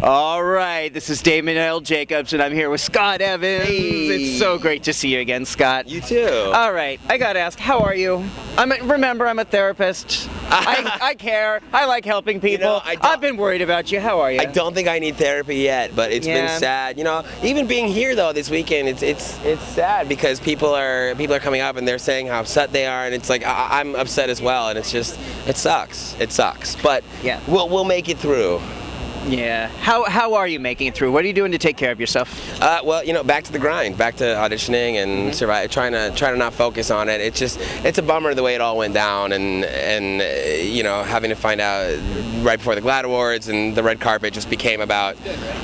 All right, this is Damon L. Jacobs, and I'm here with Scott Evans. Hey. It's so great to see you again, Scott. You too. All right, I gotta ask, how are you? Remember, I'm a therapist. I care. I like helping people. You know, I've been worried about you. How are you? I don't think I need therapy yet, but it's been sad. You know, even being here though this weekend, it's sad because people are coming up and they're saying how upset they are, and it's like I'm upset as well, and it's just it sucks. It sucks, but yeah, we'll make it through. Yeah. How are you making it through? What are you doing to take care of yourself? Well, you know, back to the grind, back to auditioning and survive, trying to not focus on it. It's a bummer the way it all went down, and you know, having to find out right before the GLAAD Awards and the red carpet just became about,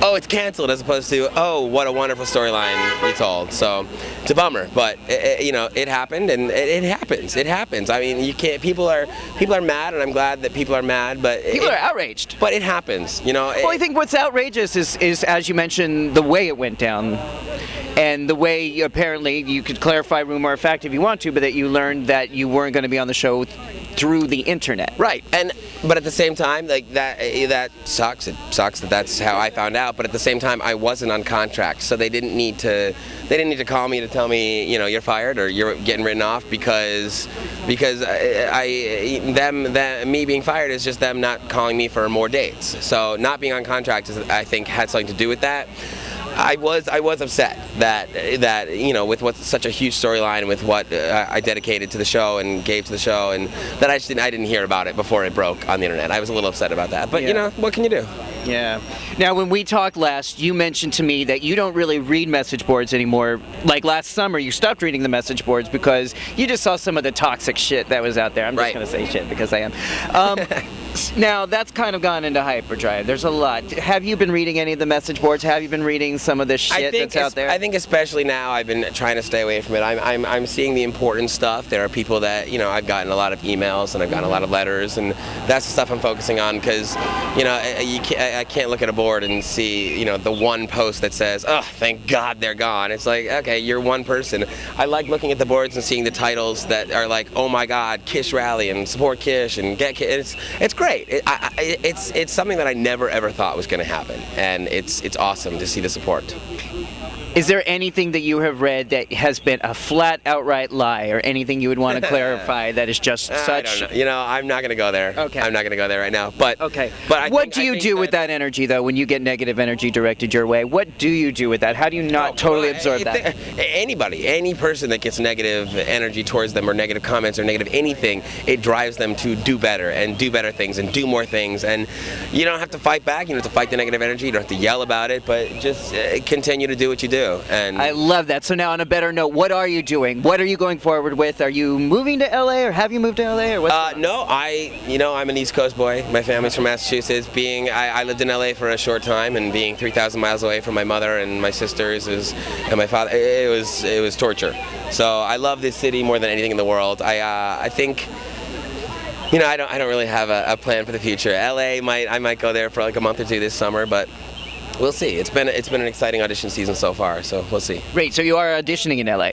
oh, it's canceled, as opposed to, oh, what a wonderful storyline you told. So it's a bummer, but you know, it happened, and it happens. It happens. I mean, you can't. People are mad, and I'm glad that people are mad, but people are outraged. But it happens, you know. Well, I think what's outrageous is, as you mentioned, the way it went down. And the way, apparently, you could clarify rumor or fact if you want to, but that you learned that you weren't going to be on the show through the internet. Right, but at the same time, like that sucks. It sucks that that's how I found out. But at the same time, I wasn't on contract, so they didn't need to call me to tell me, you know, you're fired or you're getting written off because me being fired is just them not calling me for more dates. So not being on contract, I think, had something to do with that. I was upset that you know, with what's such a huge storyline, with what I dedicated to the show and gave to the show, and that I didn't hear about it before it broke on the internet. I was a little upset about that, but you know, what can you do? Yeah. Now, when we talked last, you mentioned to me that you don't really read message boards anymore. Like last summer, you stopped reading the message boards because you just saw some of the toxic shit that was out there. I'm just going to say shit because I am. Now, that's kind of gone into hyperdrive. There's a lot. Have you been reading any of the message boards? Have you been reading some of the shit that's out there? I think especially now, I've been trying to stay away from it. I'm seeing the important stuff. There are people that, you know, I've gotten a lot of emails and I've gotten a lot of letters, and that's the stuff I'm focusing on because, you know, I can't look at a board and see, you know, the one post that says, oh, thank God they're gone. It's like, okay, you're one person. I like looking at the boards and seeing the titles that are like, oh my God, Kish Rally and support Kish and get Kish. It's great. It's something that I never ever thought was going to happen, and it's awesome to see the support. Is there anything that you have read that has been a flat, outright lie, or anything you would want to clarify that is just such? I don't know. You know, I'm not going to go there. Okay. I'm not going to go there right now. But okay. But what do you do with that energy, though, when you get negative energy directed your way? What do you do with that? How do you not totally absorb that? Any person that gets negative energy towards them, or negative comments, or negative anything, it drives them to do better and do better things and do more things. And you don't have to fight back. You don't have to fight the negative energy. You don't have to yell about it, but just continue to do what you do. And I love that. So now, on a better note, what are you doing? What are you going forward with? Are you moving to LA, or have you moved to LA, or what's no, I'm an East Coast boy. My family's from Massachusetts. I lived in LA for a short time, and being 3,000 miles away from my mother and my sisters and my father, it was torture. So I love this city more than anything in the world. I think, you know, I don't really have a plan for the future. LA, I might go there for like a month or two this summer, but we'll see. It's been an exciting audition season so far, so we'll see. Great. So you are auditioning in LA?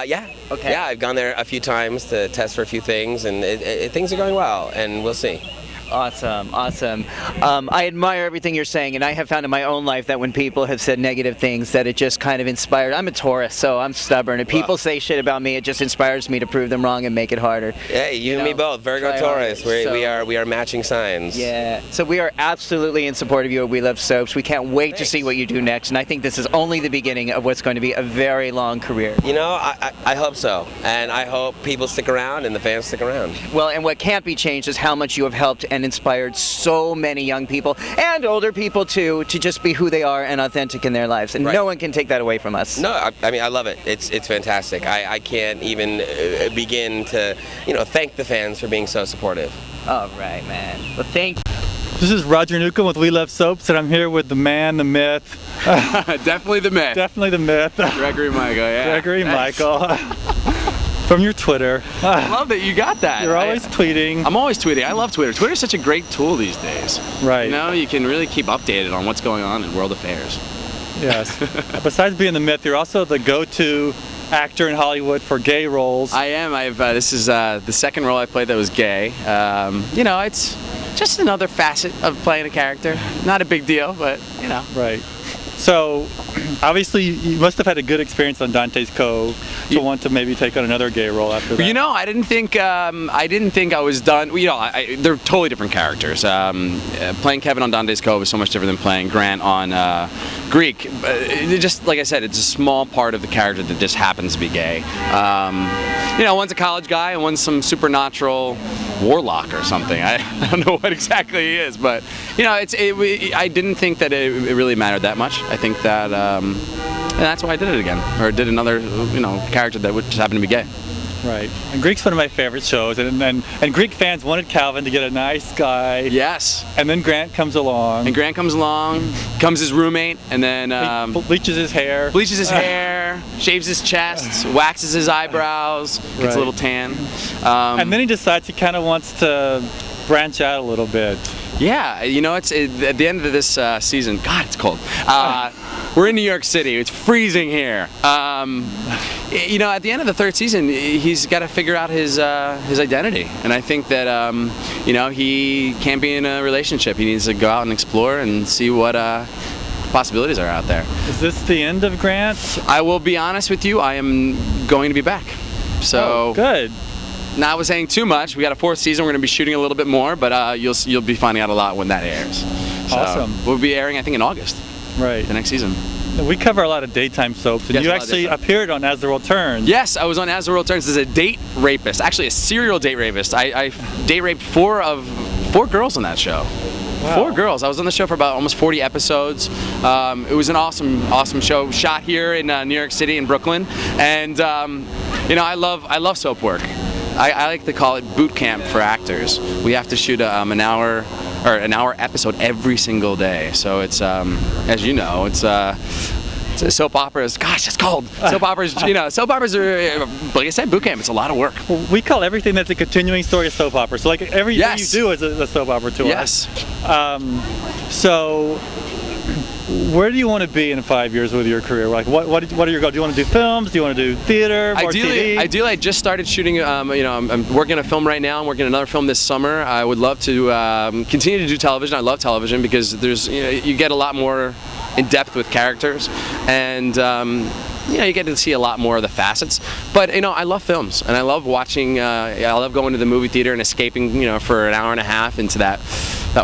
Yeah. Okay. Yeah, I've gone there a few times to test for a few things, and things are going well, and we'll see. Awesome, awesome. I admire everything you're saying, and I have found in my own life that when people have said negative things, that it just kind of inspired. I'm a Taurus, so I'm stubborn. If people say shit about me, it just inspires me to prove them wrong and make it harder. Hey, you and me both. Virgo, Taurus. We are matching signs. Yeah. So we are absolutely in support of you at We Love Soaps. We can't wait to see what you do next, and I think this is only the beginning of what's going to be a very long career. You know, I hope so, and I hope people stick around and the fans stick around. Well, and what can't be changed is how much you have helped and inspired so many young people and older people too to just be who they are and authentic in their lives, and no one can take that away from us. No, I mean, I love it. It's fantastic. I can't even begin to, you know, thank the fans for being so supportive. All right, man. Well, thank you. This is Roger Newcomb with We Love Soaps, and I'm here with the man, the myth. Definitely the myth. Definitely the myth. Gregory Michael, yeah. Gregory Michael. From your Twitter. I love that you got that. You're always tweeting. I'm always tweeting. I love Twitter. Twitter's such a great tool these days. Right. You know, you can really keep updated on what's going on in world affairs. Yes. Besides being the myth, you're also the go-to actor in Hollywood for gay roles. I am. This is the second role I played that was gay. You know, it's just another facet of playing a character. Not a big deal, but you know. Right. So, obviously, you must have had a good experience on Dante's Cove to want to maybe take on another gay role after that. You know, I didn't think I was done. You know, they're totally different characters. Playing Kevin on Dante's Cove is so much different than playing Grant on Greek. Just like I said, it's a small part of the character that just happens to be gay. You know, one's a college guy and one's some supernatural warlock or something. I don't know what exactly he is, but you know, I didn't think that it really mattered that much. I think that, and that's why I did it again, or did another, you know, character that would just happen to be gay. Right. And Greek's one of my favorite shows, and Greek fans wanted Calvin to get a nice guy. Yes. And then Grant comes along. And Grant comes along, comes his roommate, and then he bleaches his hair. Shaves his chest, waxes his eyebrows, gets a little tan. And then he decides he kind of wants to branch out a little bit. Yeah, you know, at the end of this season, God, it's cold. We're in New York City. It's freezing here. You know, at the end of the third season, he's got to figure out his identity, and I think that you know, he can't be in a relationship. He needs to go out and explore and see what possibilities are out there. Is this the end of Grant? I will be honest with you. I am going to be back. So good. Not saying too much. We got a fourth season. We're going to be shooting a little bit more, but you'll be finding out a lot when that airs. So awesome. We'll be airing, I think, in August. Right. The next season. We cover a lot of daytime soaps, and yes, you actually appeared on As the World Turns. Yes, I was on As the World Turns as a date rapist, actually a serial date rapist. I date raped four girls on that show. Wow. 4 girls. I was on the show for about almost 40 episodes. It was an awesome show, shot here in New York City in Brooklyn, and you know, I love soap work. I like to call it boot camp for actors. We have to shoot an hour episode every single day. So it's as you know, it's soap operas. Gosh, it's cold. Soap operas. You know, soap operas are, like I said, boot camp. It's a lot of work. Well, we call everything that's a continuing story a soap opera. So like everything you do is a soap opera to us. So where do you want to be in 5 years with your career? Like, what are your goals? Do you want to do films? Do you want to do theater? More TV? Ideally, I just started shooting. You know, I'm working on a film right now. I'm working on another film this summer. I would love to continue to do television. I love television because there's, you know, you get a lot more in depth with characters, and you know, you get to see a lot more of the facets. But you know, I love films, and I love watching. I love going to the movie theater and escaping, you know, for an hour and a half into that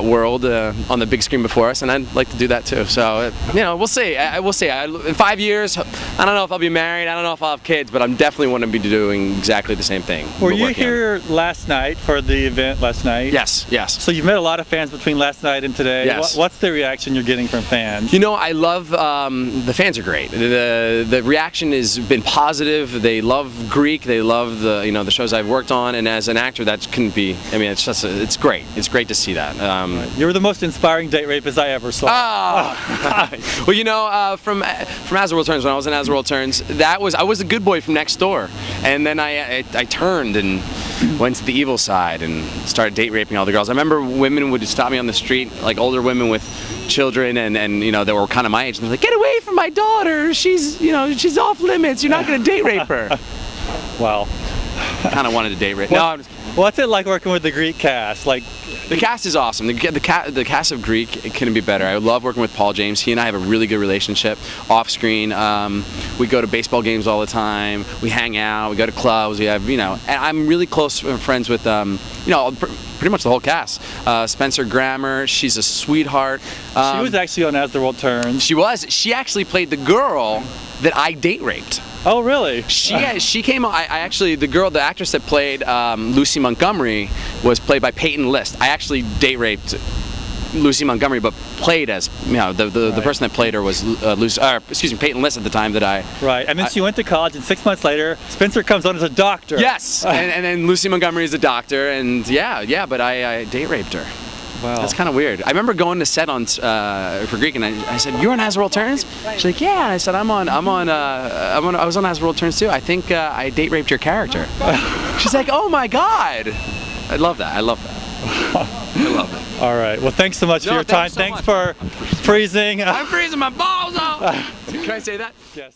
world on the big screen before us, and I'd like to do that too. So you know, we'll see. We'll see. In 5 years, I don't know if I'll be married. I don't know if I'll have kids, but I'm definitely want to be doing exactly the same thing. Were you here last night for the event last night? Yes, yes. So you've met a lot of fans between last night and today. Yes. What's the reaction you're getting from fans? You know, I love the fans are great. The reaction has been positive. They love Greek. They love the shows I've worked on, and as an actor, that couldn't be. I mean, it's just it's great. It's great to see that. You were the most inspiring date rapist I ever saw. Oh. Well, you know, from As the World Turns, when I was in As the World Turns, I was the good boy from next door, and then I turned and went to the evil side and started date raping all the girls. I remember women would stop me on the street, like older women with children, and you know, they were kind of my age, and they're like, "Get away from my daughter! She's off limits. You're not going to date rape her." Wow. Kind of wanted to date rape. What's it like working with the Greek cast? Like, the cast is awesome. The cast of Greek, it couldn't be better. I love working with Paul James. He and I have a really good relationship off screen. We go to baseball games all the time. We hang out. We go to clubs. We have, you know, and I'm really close friends with, you know, pretty much the whole cast. Spencer Grammer, she's a sweetheart. She was actually on As the World Turns. She was. She actually played the girl that I date raped. Oh, really? She came on. The actress that played Lucy Montgomery was played by Peyton List. I actually date raped Lucy Montgomery, but played as, you know, the person that played her was Peyton List at the time that I. Right, and then she went to college, and 6 months later, Spencer comes on as a doctor. Yes, and then Lucy Montgomery is a doctor, and yeah, but I date raped her. Wow. That's kind of weird. I remember going to set on for Greek, and I said, "You're on As the World Turns?" She's like, "Yeah." I said, I was on As the World Turns too. I think I date raped your character." She's like, "Oh my God!" I love that. I love it. All right. Well, thanks so much for your time. Thanks for freezing. I'm freezing my balls off. Can I say that? Yes.